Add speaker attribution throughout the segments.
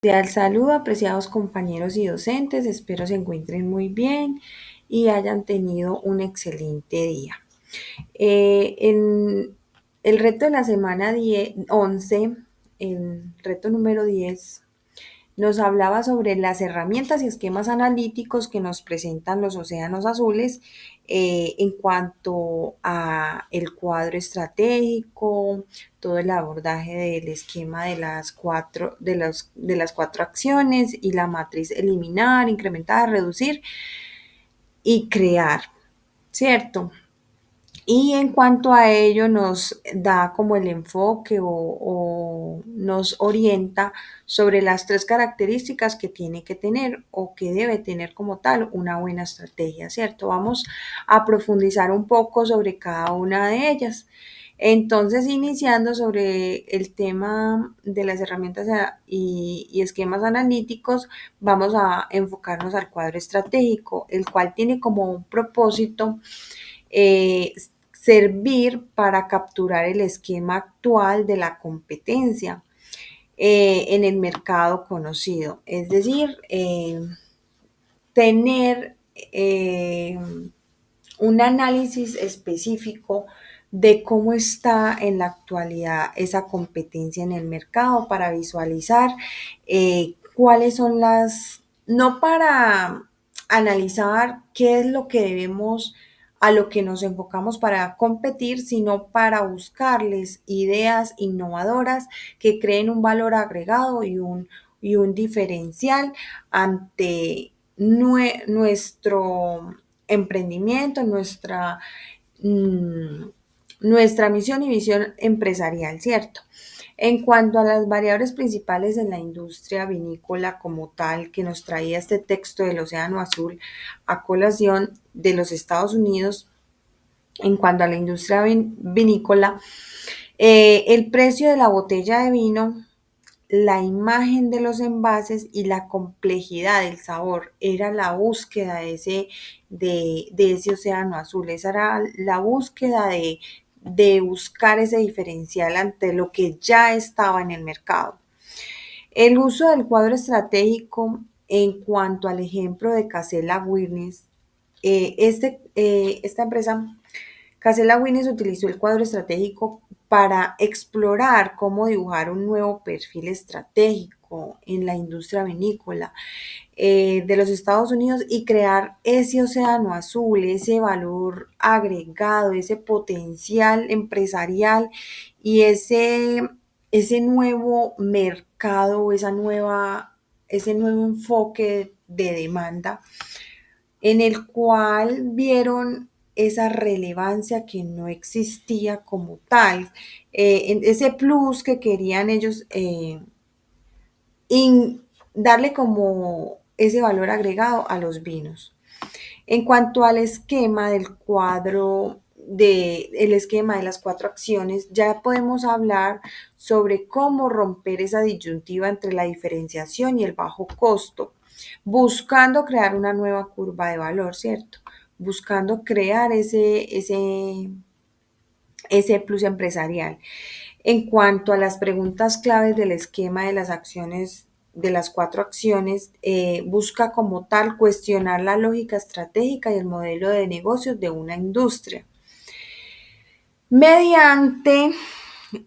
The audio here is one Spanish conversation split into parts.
Speaker 1: Cordial saludo, apreciados compañeros y docentes. Espero se encuentren muy bien y hayan tenido un excelente día. En el reto de la semana 11, el reto número 10, nos hablaba sobre las herramientas y esquemas analíticos que nos presentan los océanos azules en cuanto a el cuadro estratégico, todo el abordaje del esquema de las cuatro acciones y la matriz eliminar, incrementar, reducir y crear, ¿cierto? Y en cuanto a ello nos da como el enfoque o nos orienta sobre las tres características que tiene que tener o que debe tener como tal una buena estrategia, ¿cierto? Vamos a profundizar un poco sobre cada una de ellas. Entonces, iniciando sobre el tema de las herramientas y esquemas analíticos, vamos a enfocarnos al cuadro estratégico, el cual tiene como un propósito eh, servir para capturar el esquema actual de la competencia en el mercado conocido. Es decir, tener un análisis específico de cómo está en la actualidad esa competencia en el mercado para visualizar cuáles son no para analizar qué es lo que debemos, a lo que nos enfocamos para competir, sino para buscarles ideas innovadoras que creen un valor agregado y un diferencial ante nuestro emprendimiento, mm, nuestra misión y visión empresarial, ¿cierto? En cuanto a las variables principales en la industria vinícola como tal, que nos traía este texto del Océano Azul a colación de los Estados Unidos, en cuanto a la industria vinícola, el precio de la botella de vino, la imagen de los envases y la complejidad del sabor era la búsqueda de ese océano azul, esa era la búsqueda de buscar ese diferencial ante lo que ya estaba en el mercado. El uso del cuadro estratégico en cuanto al ejemplo de Casella Wirnes, esta empresa Casella Winnes utilizó el cuadro estratégico para explorar cómo dibujar un nuevo perfil estratégico en la industria vinícola de los Estados Unidos y crear ese océano azul, ese valor agregado, ese potencial empresarial y ese nuevo mercado, ese nuevo enfoque de demanda en el cual vieron esa relevancia que no existía como tal, ese plus que querían ellos darle como ese valor agregado a los vinos. En cuanto al esquema del cuadro, el esquema de las cuatro acciones, ya podemos hablar sobre cómo romper esa disyuntiva entre la diferenciación y el bajo costo, buscando crear una nueva curva de valor, ¿cierto? Buscando crear ese plus empresarial. En cuanto a las preguntas claves del esquema de las acciones, de las cuatro acciones, busca como tal cuestionar la lógica estratégica y el modelo de negocios de una industria mediante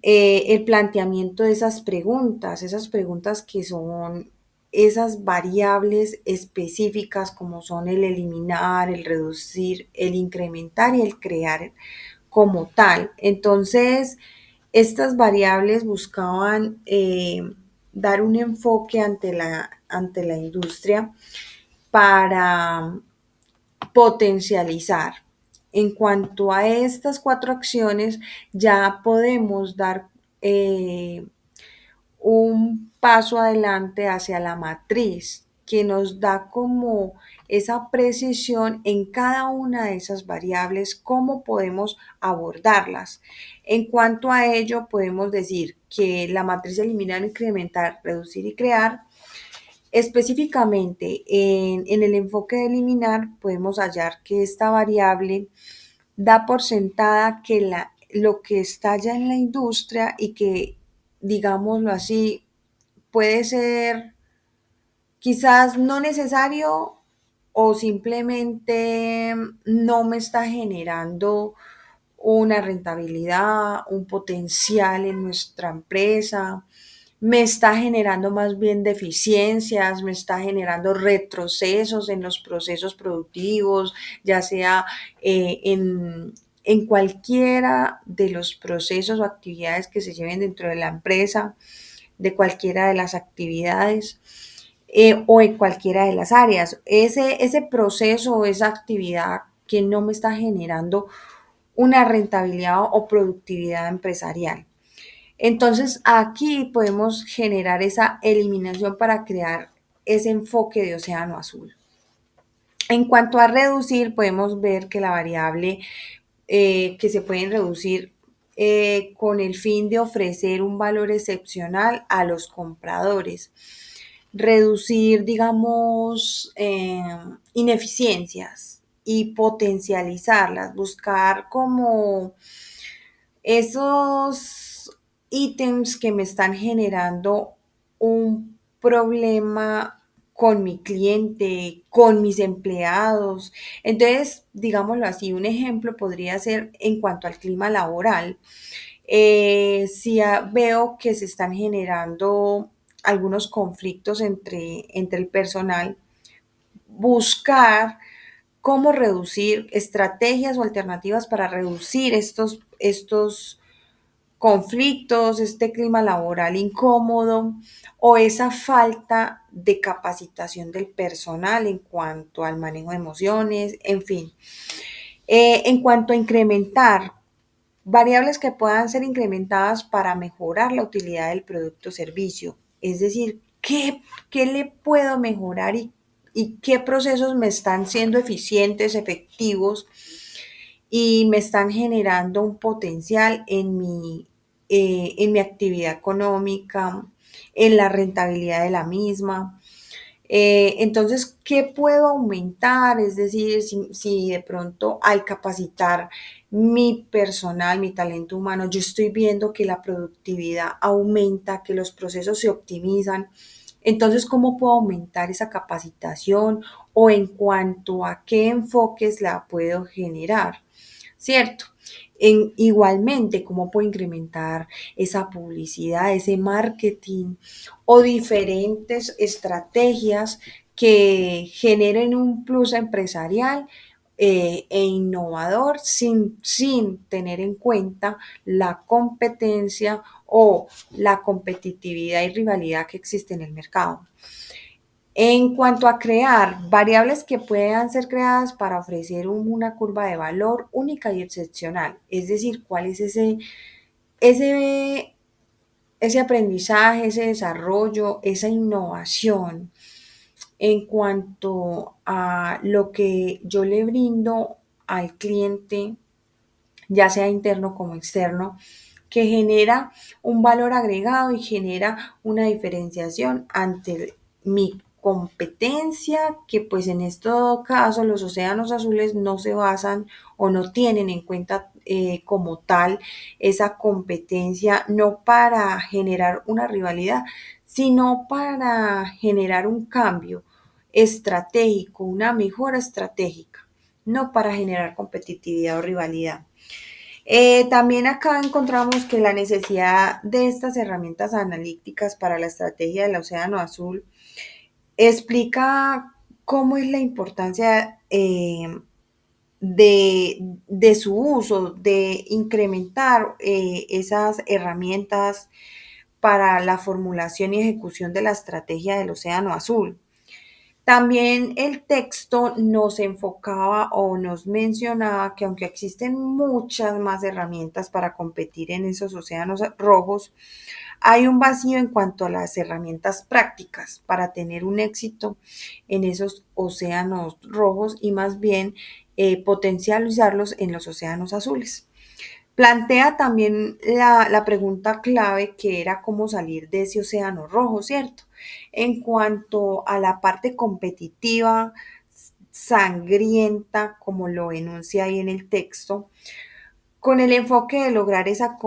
Speaker 1: el planteamiento de esas preguntas que son esas variables específicas como son el eliminar, el reducir, el incrementar y el crear como tal. Entonces, estas variables buscaban dar un enfoque ante la industria para potencializar. En cuanto a estas cuatro acciones, ya podemos dar un paso adelante hacia la matriz que nos da como esa precisión en cada una de esas variables, cómo podemos abordarlas. En cuanto a ello, podemos decir que la matriz eliminar, incrementar, reducir y crear, específicamente en el enfoque de eliminar, podemos hallar que esta variable da por sentada que lo que está ya en la industria y que, digámoslo así, puede ser quizás no necesario o simplemente no me está generando una rentabilidad, un potencial en nuestra empresa, me está generando más bien deficiencias, me está generando retrocesos en los procesos productivos, ya sea en cualquiera de los procesos o actividades que se lleven dentro de la empresa, de cualquiera de las actividades. O en cualquiera de las áreas. Ese proceso o esa actividad que no me está generando una rentabilidad o productividad empresarial. Entonces aquí podemos generar esa eliminación para crear ese enfoque de océano azul. En cuanto a reducir, podemos ver que la variable que se pueden reducir con el fin de ofrecer un valor excepcional a los compradores. Reducir, digamos, ineficiencias y potencializarlas, buscar como esos ítems que me están generando un problema con mi cliente, con mis empleados. Entonces, digámoslo así, un ejemplo podría ser en cuanto al clima laboral. Si veo que se están generando algunos conflictos entre el personal, buscar cómo reducir estrategias o alternativas para reducir estos conflictos, este clima laboral incómodo o esa falta de capacitación del personal en cuanto al manejo de emociones, en fin. En cuanto a incrementar variables que puedan ser incrementadas para mejorar la utilidad del producto o servicio, es decir, qué le puedo mejorar y qué procesos me están siendo eficientes, efectivos y me están generando un potencial en mi actividad económica, en la rentabilidad de la misma. Entonces, ¿qué puedo aumentar? Es decir, si de pronto al capacitar mi personal, mi talento humano, yo estoy viendo que la productividad aumenta, que los procesos se optimizan. Entonces, ¿cómo puedo aumentar esa capacitación o en cuanto a qué enfoques la puedo generar? ¿Cierto? Igualmente, cómo puedo incrementar esa publicidad, ese marketing o diferentes estrategias que generen un plus empresarial e innovador sin tener en cuenta la competencia o la competitividad y rivalidad que existe en el mercado. En cuanto a crear variables que puedan ser creadas para ofrecer una curva de valor única y excepcional, es decir, cuál es ese, ese aprendizaje, ese desarrollo, esa innovación en cuanto a lo que yo le brindo al cliente, ya sea interno como externo, que genera un valor agregado y genera una diferenciación ante mi competencia, que pues en este caso los océanos azules no se basan o no tienen en cuenta como tal esa competencia, no para generar una rivalidad, sino para generar un cambio estratégico, una mejora estratégica, no para generar competitividad o rivalidad. También acá encontramos que la necesidad de estas herramientas analíticas para la estrategia del Océano Azul explica cómo es la importancia de su uso, de incrementar esas herramientas para la formulación y ejecución de la estrategia del Océano Azul. También el texto nos enfocaba o nos mencionaba que aunque existen muchas más herramientas para competir en esos océanos rojos, hay un vacío en cuanto a las herramientas prácticas para tener un éxito en esos océanos rojos y más bien potencializarlos en los océanos azules. Plantea también la pregunta clave que era cómo salir de ese océano rojo, ¿cierto? En cuanto a la parte competitiva, sangrienta, como lo enuncia ahí en el texto, con el enfoque de lograr esa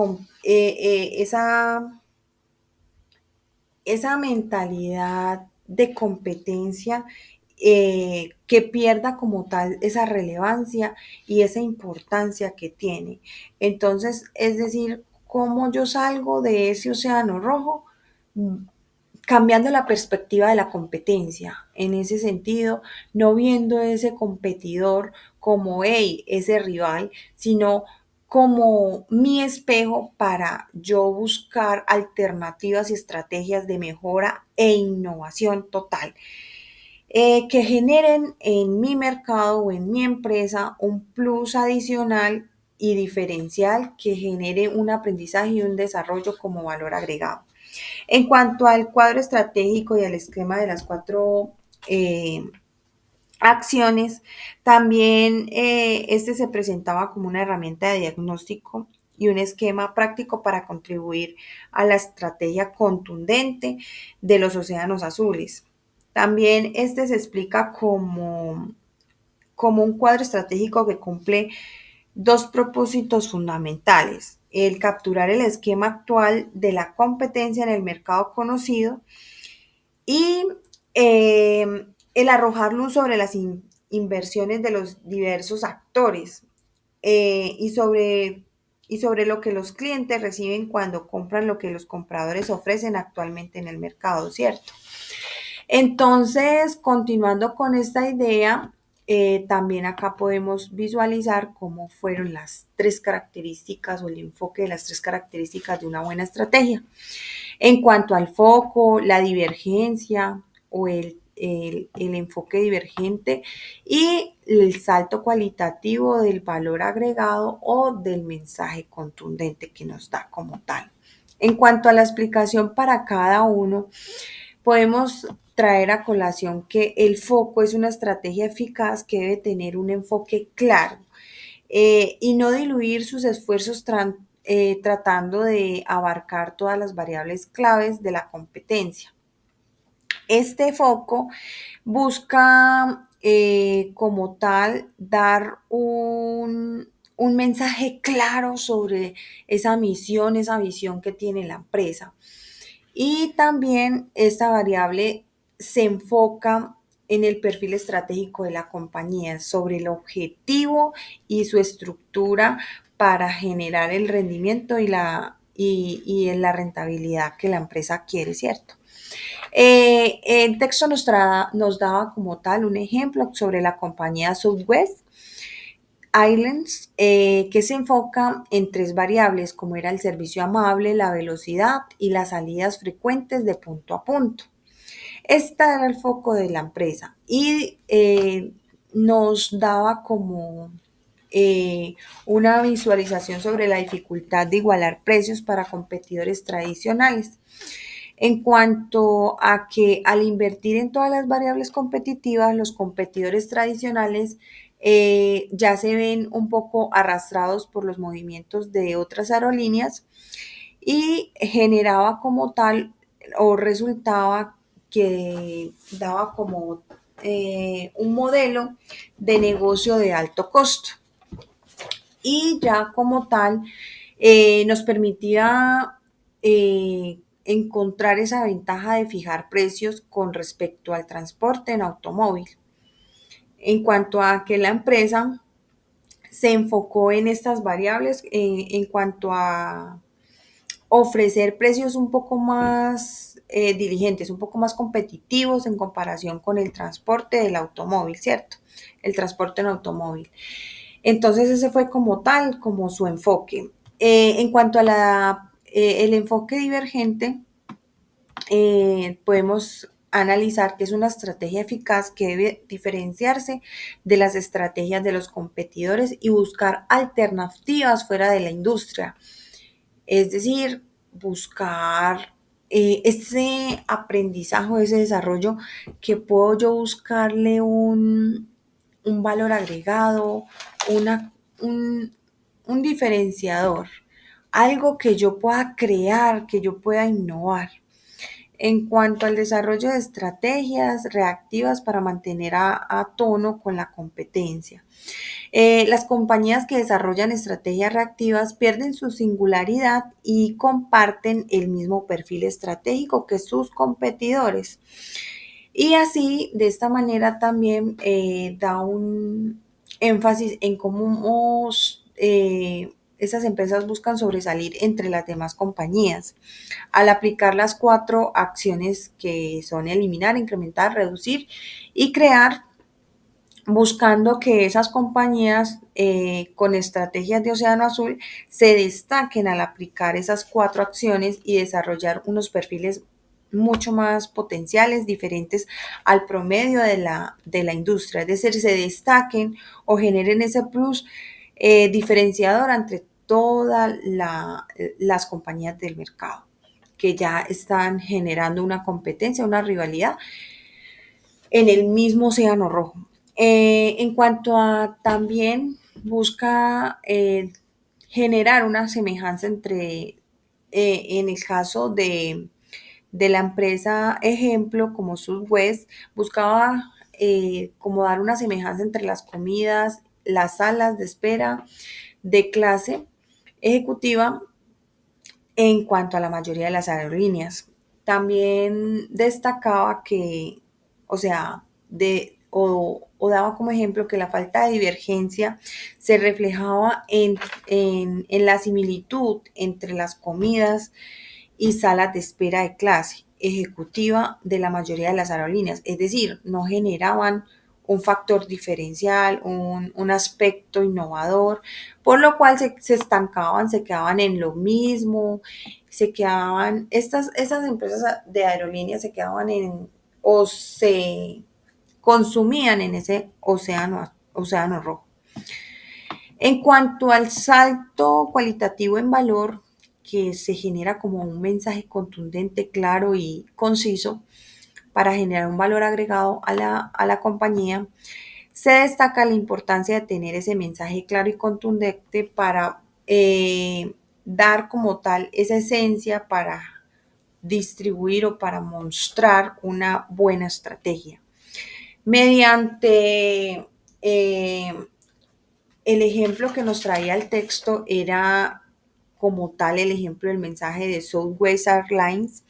Speaker 1: mentalidad de competencia que pierda como tal esa relevancia y esa importancia que tiene. Entonces, es decir, cómo yo salgo de ese océano rojo cambiando la perspectiva de la competencia. En ese sentido, no viendo ese competidor como, hey, ese rival, sino como mi espejo para yo buscar alternativas y estrategias de mejora e innovación total que generen en mi mercado o en mi empresa un plus adicional y diferencial que genere un aprendizaje y un desarrollo como valor agregado. En cuanto al cuadro estratégico y al esquema de las cuatro acciones, también este se presentaba como una herramienta de diagnóstico y un esquema práctico para contribuir a la estrategia contundente de los océanos azules. También este se explica como un cuadro estratégico que cumple dos propósitos fundamentales: el capturar el esquema actual de la competencia en el mercado conocido y el arrojar luz sobre las inversiones de los diversos actores eh, y, sobre, y sobre lo que los clientes reciben cuando compran lo que los compradores ofrecen actualmente en el mercado, ¿cierto? Entonces, continuando con esta idea, también acá podemos visualizar cómo fueron las tres características o el enfoque de las tres características de una buena estrategia. En cuanto al foco, la divergencia o el enfoque divergente y el salto cualitativo del valor agregado o del mensaje contundente que nos da como tal. En cuanto a la explicación para cada uno, podemos traer a colación que el foco es una estrategia eficaz que debe tener un enfoque claro y no diluir sus esfuerzos tratando de abarcar todas las variables claves de la competencia. Este foco busca como tal dar un mensaje claro sobre esa misión, esa visión que tiene la empresa. Y también esta variable se enfoca en el perfil estratégico de la compañía, sobre el objetivo y su estructura para generar el rendimiento y la rentabilidad que la empresa quiere, ¿cierto? El texto nos daba como tal un ejemplo sobre la compañía Southwest Islands, que se enfoca en tres variables, como era el servicio amable, la velocidad y las salidas frecuentes de punto a punto. Este era el foco de la empresa y nos daba como una visualización sobre la dificultad de igualar precios para competidores tradicionales. En cuanto a que al invertir en todas las variables competitivas, los competidores tradicionales ya se ven un poco arrastrados por los movimientos de otras aerolíneas y generaba como tal o resultaba que daba como un modelo de negocio de alto costo y ya como tal nos permitía encontrar esa ventaja de fijar precios con respecto al transporte en automóvil. En cuanto a que la empresa se enfocó en estas variables en cuanto a ofrecer precios un poco más diligentes, un poco más competitivos en comparación con el transporte del automóvil, ¿cierto? El transporte en automóvil. Entonces ese fue como tal, como su enfoque. En cuanto a el enfoque divergente, podemos analizar que es una estrategia eficaz que debe diferenciarse de las estrategias de los competidores y buscar alternativas fuera de la industria. Es decir, buscar ese aprendizaje, ese desarrollo que puedo yo buscarle un valor agregado, una, un, un diferenciador, algo que yo pueda crear, que yo pueda innovar. En cuanto al desarrollo de estrategias reactivas para mantener a tono con la competencia. Las compañías que desarrollan estrategias reactivas pierden su singularidad y comparten el mismo perfil estratégico que sus competidores. Y así, de esta manera también da un énfasis en cómo esas empresas buscan sobresalir entre las demás compañías al aplicar las cuatro acciones que son eliminar, incrementar, reducir y crear, buscando que esas compañías con estrategias de Océano Azul se destaquen al aplicar esas cuatro acciones y desarrollar unos perfiles mucho más potenciales, diferentes al promedio de la industria, es decir, se destaquen o generen ese plus diferenciador entre todas las compañías del mercado que ya están generando una competencia, una rivalidad en el mismo océano rojo. En cuanto a también busca generar una semejanza entre, en el caso de la empresa ejemplo como Southwest, buscaba como dar una semejanza entre las comidas, las salas de espera de clase ejecutiva en cuanto a la mayoría de las aerolíneas. También destacaba que, o sea, o daba como ejemplo que la falta de divergencia se reflejaba en la similitud entre las comidas y salas de espera de clase ejecutiva de la mayoría de las aerolíneas, es decir, no generaban un factor diferencial, un aspecto innovador, por lo cual se estancaban, se quedaban en lo mismo, se quedaban, estas empresas de aerolíneas se quedaban o se consumían en ese océano rojo. En cuanto al salto cualitativo en valor, que se genera como un mensaje contundente, claro y conciso para generar un valor agregado a la compañía, se destaca la importancia de tener ese mensaje claro y contundente para dar como tal esa esencia para distribuir o para mostrar una buena estrategia. Mediante el ejemplo que nos traía el texto era como tal el ejemplo del mensaje de Southwest Airlines,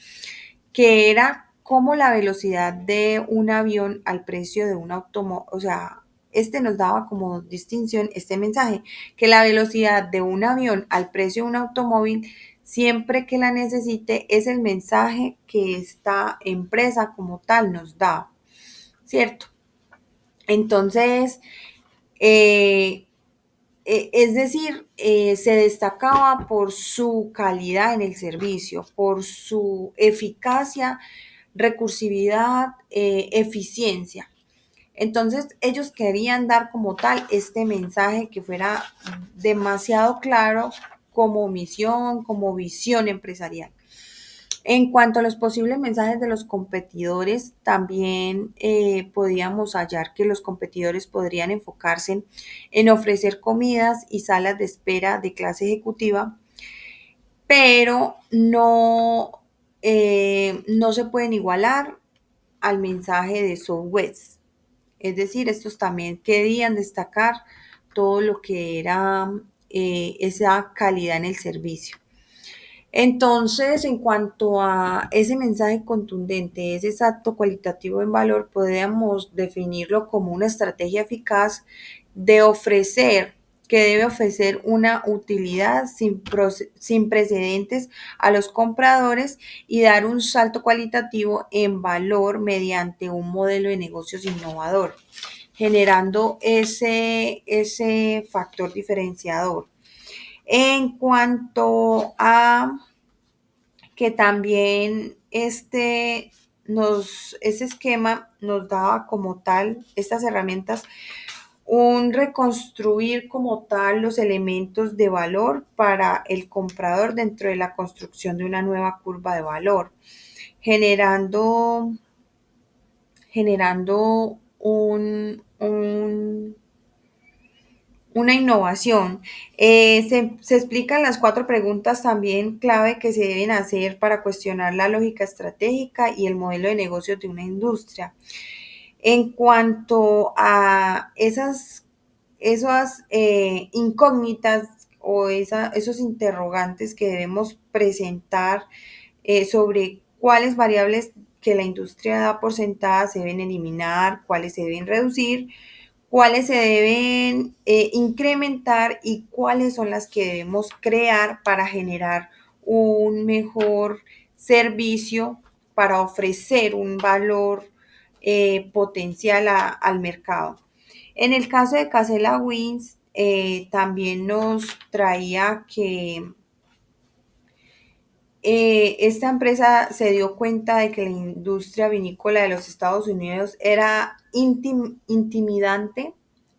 Speaker 1: que era como la velocidad de un avión al precio de un automóvil, o sea, este nos daba como distinción este mensaje, que la velocidad de un avión al precio de un automóvil, siempre que la necesite, es el mensaje que esta empresa como tal nos da, ¿cierto? Entonces, eh, es decir, se destacaba por su calidad en el servicio, por su eficacia, recursividad, eficiencia. Entonces, ellos querían dar como tal este mensaje que fuera demasiado claro como misión, como visión empresarial. En cuanto a los posibles mensajes de los competidores, también podíamos hallar que los competidores podrían enfocarse en ofrecer comidas y salas de espera de clase ejecutiva, pero no se pueden igualar al mensaje de Southwest. Es decir, estos también querían destacar todo lo que era esa calidad en el servicio. Entonces, en cuanto a ese mensaje contundente, ese salto cualitativo en valor, podríamos definirlo como una estrategia eficaz de ofrecer, que debe ofrecer una utilidad sin precedentes a los compradores y dar un salto cualitativo en valor mediante un modelo de negocios innovador, generando ese factor diferenciador. En cuanto a que también ese esquema nos daba como tal, estas herramientas, un reconstruir como tal los elementos de valor para el comprador dentro de la construcción de una nueva curva de valor, generando una innovación. Se explican las cuatro preguntas también clave que se deben hacer para cuestionar la lógica estratégica y el modelo de negocios de una industria. En cuanto a esas incógnitas o esos interrogantes que debemos presentar sobre cuáles variables que la industria da por sentadas se deben eliminar, cuáles se deben reducir, cuáles se deben incrementar y cuáles son las que debemos crear para generar un mejor servicio, para ofrecer un valor potencial al mercado. En el caso de Casella Wins, también nos traía que esta empresa se dio cuenta de que la industria vinícola de los Estados Unidos era intimidante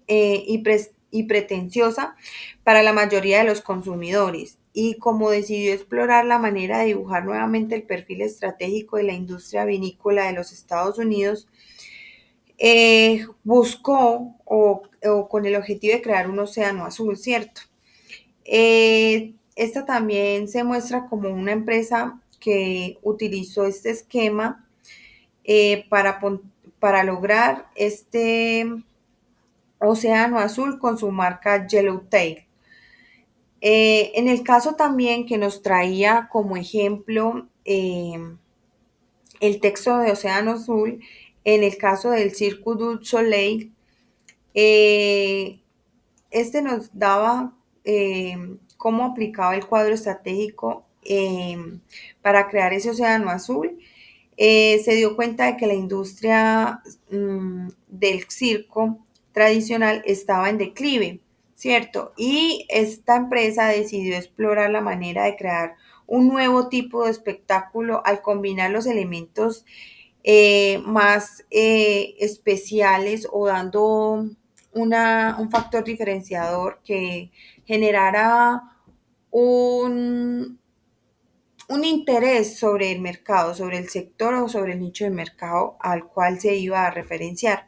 Speaker 1: y pretenciosa para la mayoría de los consumidores. Y como decidió explorar la manera de dibujar nuevamente el perfil estratégico de la industria vinícola de los Estados Unidos, buscó o con el objetivo de crear un océano azul, ¿cierto? Esta también se muestra como una empresa que utilizó este esquema eh, para, para lograr este océano azul con su marca Yellowtail. En el caso también que nos traía como ejemplo el texto de Océano Azul, en el caso del Cirque du Soleil, eh, este nos daba cómo aplicaba el cuadro estratégico para crear ese océano azul. Se dio cuenta de que la industria del circo tradicional estaba en declive, ¿cierto? Y esta empresa decidió explorar la manera de crear un nuevo tipo de espectáculo al combinar los elementos más especiales o dando un factor diferenciador que generara un, un interés sobre el mercado, sobre el sector o sobre el nicho de mercado al cual se iba a referenciar.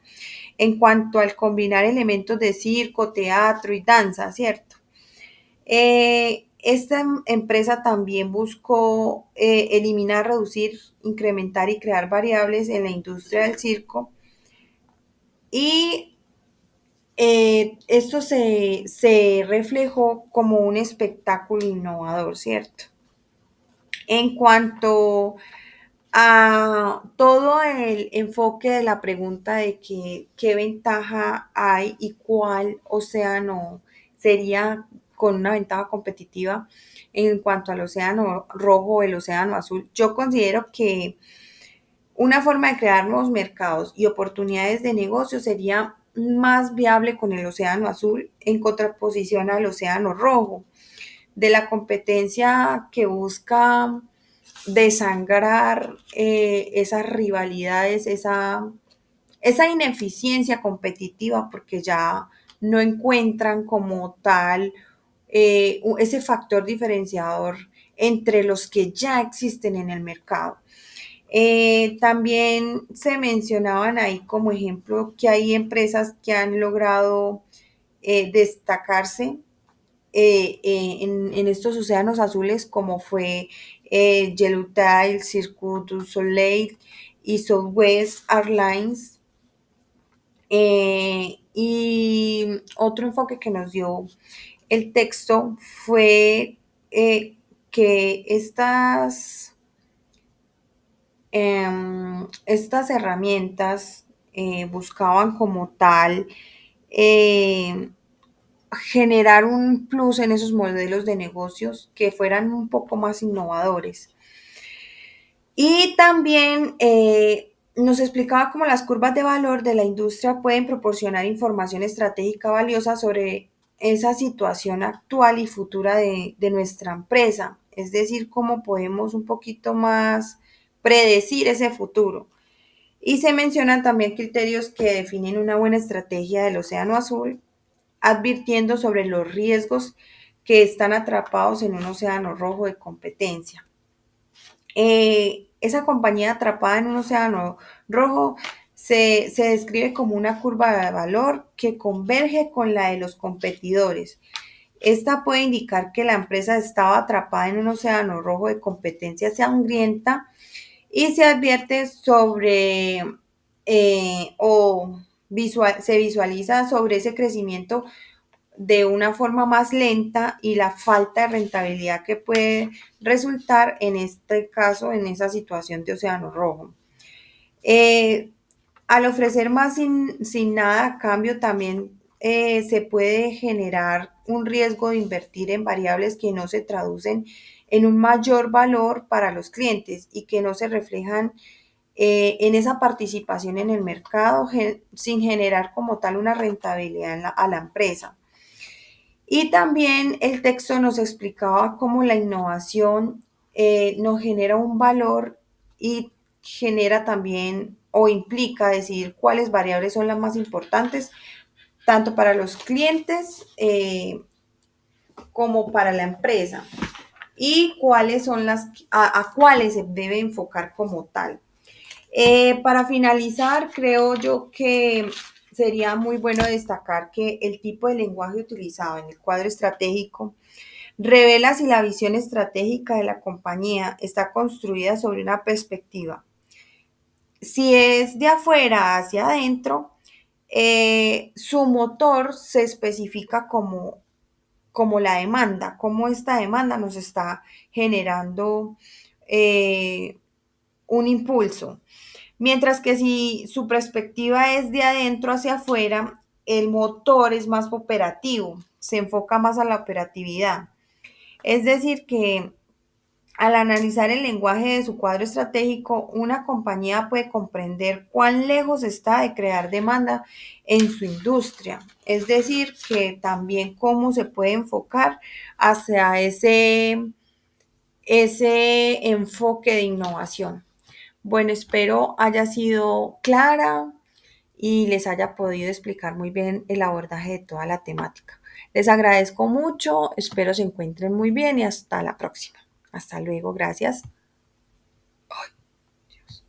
Speaker 1: En cuanto al combinar elementos de circo, teatro y danza, ¿cierto? Esta empresa también buscó eliminar, reducir, incrementar y crear variables en la industria del circo y esto se reflejó como un espectáculo innovador, ¿cierto? En cuanto a todo el enfoque de la pregunta de qué ventaja hay y cuál océano sería con una ventaja competitiva en cuanto al océano rojo o el océano azul, yo considero que una forma de crear nuevos mercados y oportunidades de negocio sería más viable con el océano azul en contraposición al océano rojo, de la competencia que busca desangrar esas rivalidades, esa ineficiencia competitiva, porque ya no encuentran como tal ese factor diferenciador entre los que ya existen en el mercado. También se mencionaban ahí como ejemplo que hay empresas que han logrado destacarse en estos océanos azules como fue Yellowtail, Cirque du Soleil y Southwest Airlines. Y otro enfoque que nos dio el texto fue que estas herramientas buscaban como tal eh, generar un plus en esos modelos de negocios que fueran un poco más innovadores. Y también nos explicaba cómo las curvas de valor de la industria pueden proporcionar información estratégica valiosa sobre esa situación actual y futura de nuestra empresa. Es decir, cómo podemos un poquito más predecir ese futuro. Y se mencionan también criterios que definen una buena estrategia del océano azul, advirtiendo sobre los riesgos que están atrapados en un océano rojo de competencia. Esa compañía atrapada en un océano rojo se describe como una curva de valor que converge con la de los competidores. Esta puede indicar que la empresa estaba atrapada en un océano rojo de competencia sangrienta y se advierte sobre se visualiza sobre ese crecimiento de una forma más lenta y la falta de rentabilidad que puede resultar en este caso en esa situación de océano rojo. Eh, Al ofrecer más sin nada a cambio, también se puede generar un riesgo de invertir en variables que no se traducen en un mayor valor para los clientes y que no se reflejan en esa participación en el mercado sin generar como tal una rentabilidad a la empresa. Y también el texto nos explicaba cómo la innovación nos genera un valor y genera también o implica decidir cuáles variables son las más importantes, tanto para los clientes como para la empresa, y cuáles son a cuáles se debe enfocar como tal. Para finalizar, creo yo que sería muy bueno destacar que el tipo de lenguaje utilizado en el cuadro estratégico revela si la visión estratégica de la compañía está construida sobre una perspectiva. Si es de afuera hacia adentro, su motor se especifica como la demanda, cómo esta demanda nos está generando eh, un impulso. Mientras que si su perspectiva es de adentro hacia afuera, el motor es más operativo, se enfoca más a la operatividad. Es decir, que al analizar el lenguaje de su cuadro estratégico, una compañía puede comprender cuán lejos está de crear demanda en su industria. Es decir, que también cómo se puede enfocar hacia ese enfoque de innovación. Bueno, espero haya sido clara y les haya podido explicar muy bien el abordaje de toda la temática. Les agradezco mucho, espero se encuentren muy bien y hasta la próxima. Hasta luego, gracias.